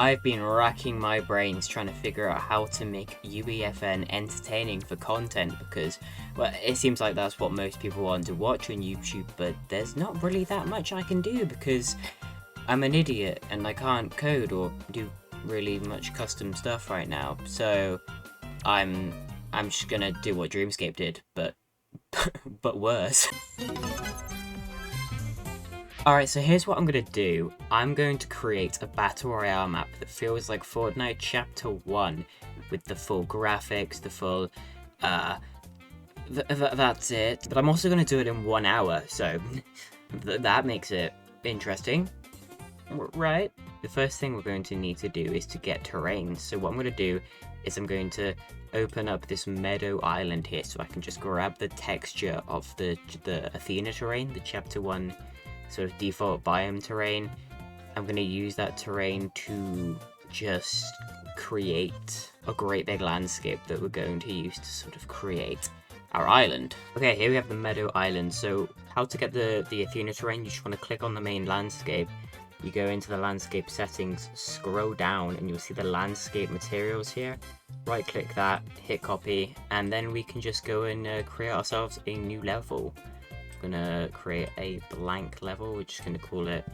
I've been racking my brains trying to figure out how to make UEFN entertaining for content because, well, it seems like that's what most people want to watch on YouTube, but there's not really that much I can do because I'm an idiot and I can't code or do really much custom stuff right now. So I'm just gonna do what Dreamscape did, but but worse. Alright, so here's what I'm going to do. I'm going to create a Battle Royale map that feels like Fortnite Chapter 1 with the full graphics, the full, that's it. But I'm also going to do it in 1 hour, so that makes it interesting, right? The first thing we're going to need to do is to get terrain. So what I'm going to do is I'm going to open up this meadow island here so I can just grab the texture of the Athena terrain, the Chapter 1 sort of default biome terrain. I'm going to use that terrain to just create a great big landscape that we're going to use to sort of create our island. Okay, here we have the meadow island. So how to get the Athena terrain, you just want to click on the main landscape. You go into the landscape settings, scroll down, and you'll see the landscape materials here. Right click that, hit copy, and then we can just go and create ourselves a new level. Gonna create a blank level. We're just gonna call it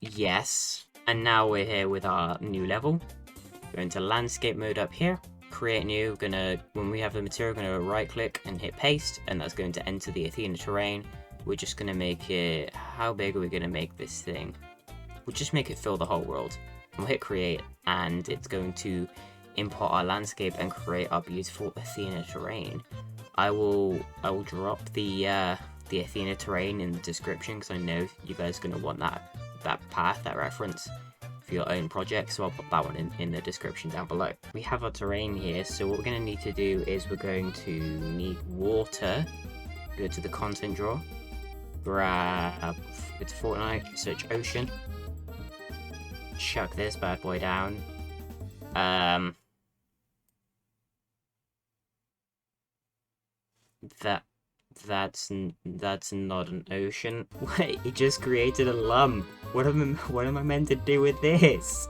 yes, and now we're here with our new level. Go into landscape mode up here, create new. When we have the material, gonna right click and hit paste, and that's going to enter the Athena terrain. We're just gonna make it, how big are we gonna make this thing? We'll just make it fill the whole world. We'll hit create, and it's going to import our landscape and create our beautiful Athena terrain. I will drop the Athena terrain in the description because I know you guys are going to want that path, that reference for your own project, so I'll put that one in the description down below. We have our terrain here, so what we're going to need to do is we're going to need water. Go to the content drawer, grab, go to Fortnite, search ocean, chuck this bad boy down. That's not an ocean. Wait, he just created a lump. What am I meant to do with this?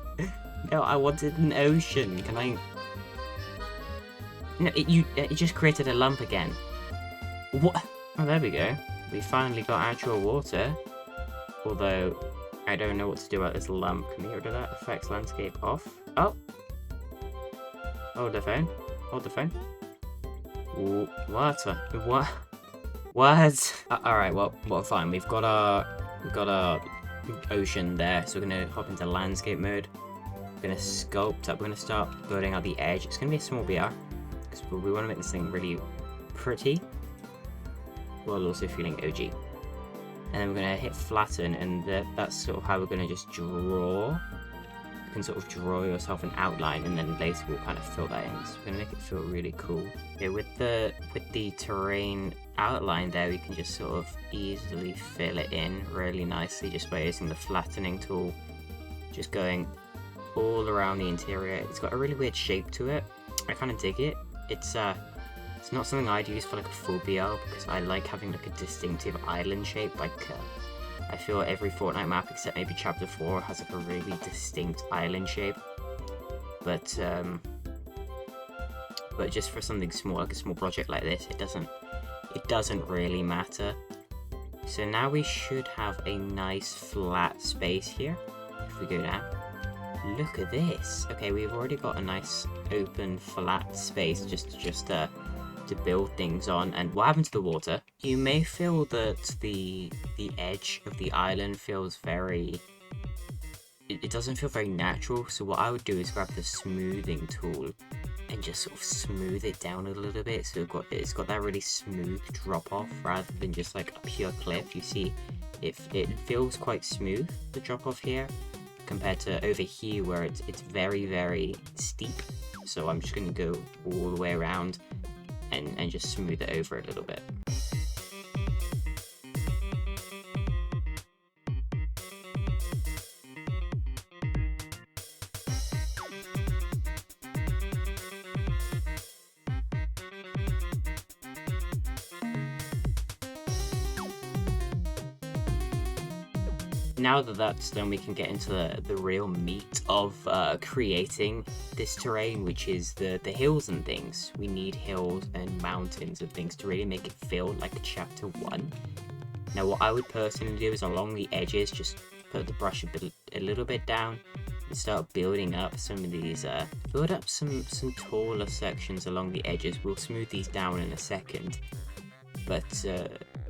No, I wanted an ocean. Can I? No, it just created a lump again. What? Oh, there we go. We finally got actual water. Although I don't know what to do about this lump. Can we get rid of that? Effects landscape off. Oh. Hold the phone. Hold the phone. Ooh, what? What? What? Alright, well, fine. We've got our ocean there, so we're gonna hop into landscape mode. We're gonna sculpt up. We're gonna start building out the edge. It's gonna be a small BR because we want to make this thing really pretty, while also feeling OG. And then we're gonna hit flatten, and that's sort of how we're gonna just draw. Can sort of draw yourself an outline, and then later we'll kind of fill that in. So we're gonna make it feel really cool. Okay, with the terrain outline there, we can just sort of easily fill it in really nicely just by using the flattening tool. Just going all around the interior. It's got a really weird shape to it. I kind of dig it. It's not something I'd use for like a full BL because I like having like a distinctive island shape. Like I feel every Fortnite map except maybe Chapter 4 has like a really distinct island shape. But just for something small, like a small project like this, it doesn't really matter. So now we should have a nice flat space here. If we go down, look at this. Okay, we've already got a nice open flat space just to build things on. And what happened to the water? You may feel that the edge of the island feels very... It doesn't feel very natural, so what I would do is grab the smoothing tool and just sort of smooth it down a little bit so it's got that really smooth drop off rather than just like a pure cliff. You see, it feels quite smooth, the drop off here, compared to over here where it's very, very steep. So I'm just going to go all the way around and just smooth it over a little bit. Now that that's done, we can get into the real meat of creating this terrain, which is the hills and things. We need hills and mountains and things to really make it feel like chapter 1. Now what I would personally do is along the edges, just put the brush a little bit down and start building up some of these, build up some taller sections along the edges. We'll smooth these down in a second. But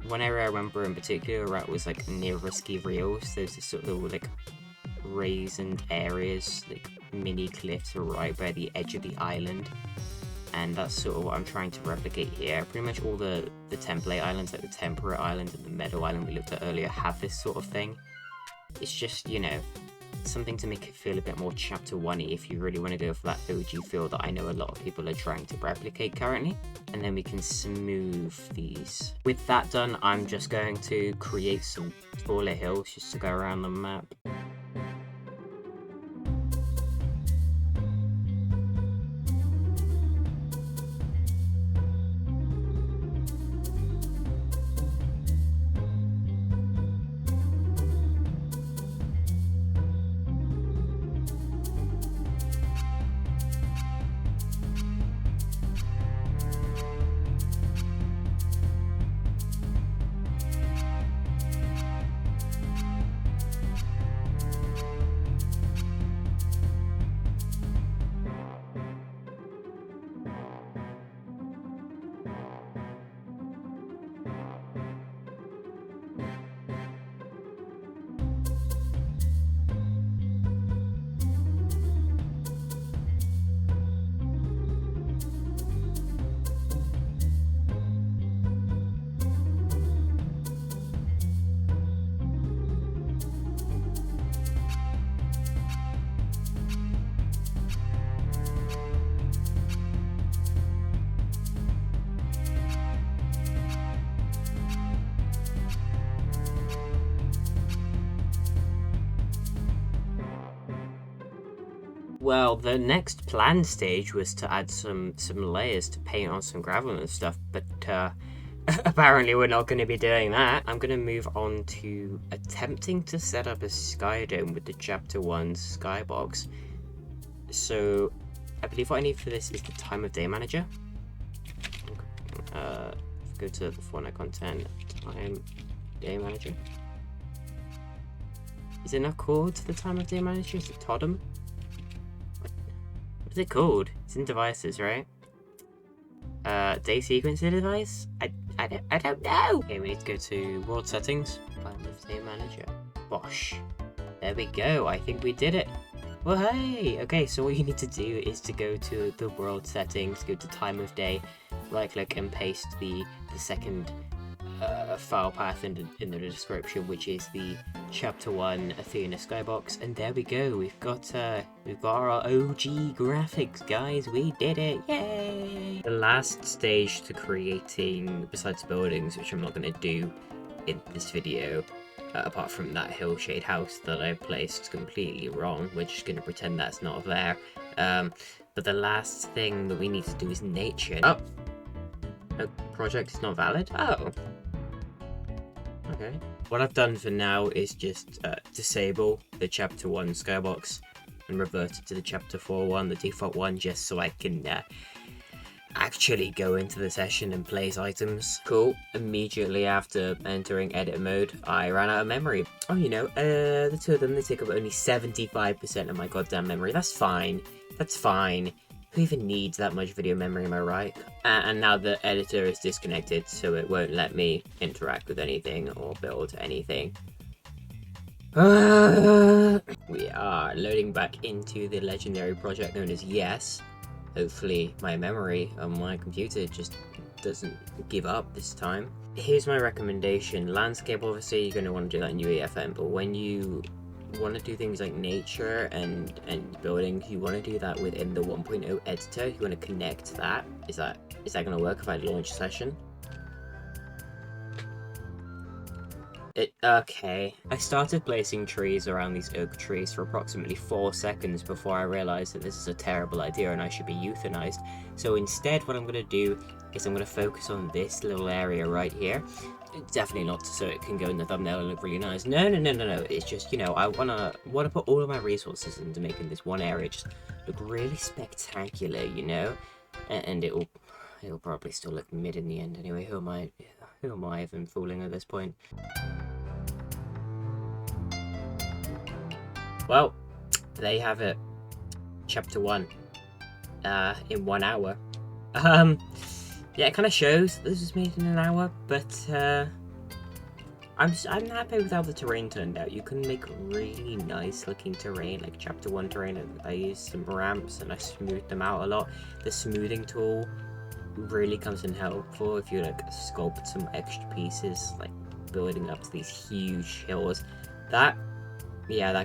one area I remember in particular where it was like near risky reels, there's this sort of little like raisined areas, like mini cliffs right by the edge of the island. And that's sort of what I'm trying to replicate here. Pretty much all the template islands, like the temperate island and the meadow island we looked at earlier, have this sort of thing. It's just, you know, something to make it feel a bit more chapter 1-y if you really want to go for that OG feel that I know a lot of people are trying to replicate currently. And then we can smooth these. With that done, I'm just going to create some taller hills just to go around the map. Well, the next planned stage was to add some layers to paint on some gravel and stuff, but apparently we're not going to be doing that. I'm going to move on to attempting to set up a sky dome with the chapter 1 skybox. So I believe what I need for this is the TimeOfDay manager. Go to the Fortnite content, TimeOfDay manager. Is it not called the TimeOfDay manager? Is it TODM? What's it called? It's in devices, right? Day sequencer device? I don't know. Okay, we need to go to world settings. TimeOfDay manager. Bosh. There we go. I think we did it. Well, hey. Okay, so what you need to do is to go to the world settings, go to time of day, right click and paste the second file path in the description, which is the chapter 1 Athena skybox, and there we go. We've got our OG graphics, guys. We did it! Yay! The last stage to creating, besides buildings, which I'm not going to do in this video, apart from that hill shade house that I placed completely wrong, we're just going to pretend that's not there. But the last thing that we need to do is nature. Oh! No, project is not valid? Oh. Okay. What I've done for now is just disable the chapter 1 skybox and revert it to the chapter 4 one, the default one, just so I can actually go into the session and place items. Cool. Immediately after entering edit mode, I ran out of memory. Oh, you know, the two of them, they take up only 75% of my goddamn memory. That's fine. That's fine. Who even needs that much video memory, am I right? And now the editor is disconnected, so it won't let me interact with anything or build anything. We are loading back into the legendary project known as Yes. Hopefully my memory on my computer just doesn't give up this time. Here's my recommendation. Landscape, obviously you're going to want to do that in UEFN, but when you want to do things like nature and building, you want to do that within the 1.0 editor. You want to connect that. Is that going to work if I launch session? Okay. I started placing trees around these oak trees for approximately 4 seconds before I realized that this is a terrible idea and I should be euthanized. So instead what I'm going to do is I'm going to focus on this little area right here. Definitely not so it can go in the thumbnail and look really nice. No. It's just, you know, I wanna put all of my resources into making this one area just look really spectacular, you know, and it'll probably still look mid in the end anyway. Who am I even fooling at this point? Well, there you have it. Chapter 1. In 1 hour. Yeah, it kind of shows this was made in an hour, but I'm happy with how the terrain turned out. You can make really nice looking terrain, like chapter 1 terrain. I used some ramps and I smoothed them out a lot. The smoothing tool really comes in helpful if you like sculpt some extra pieces, like building up to these huge hills. That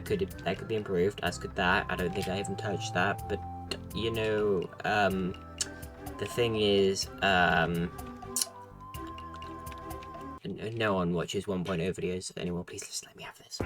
could be improved, as could that. I don't think I even touched that, but you know, the thing is, no one watches 1.0 videos anymore. Please just let me have this.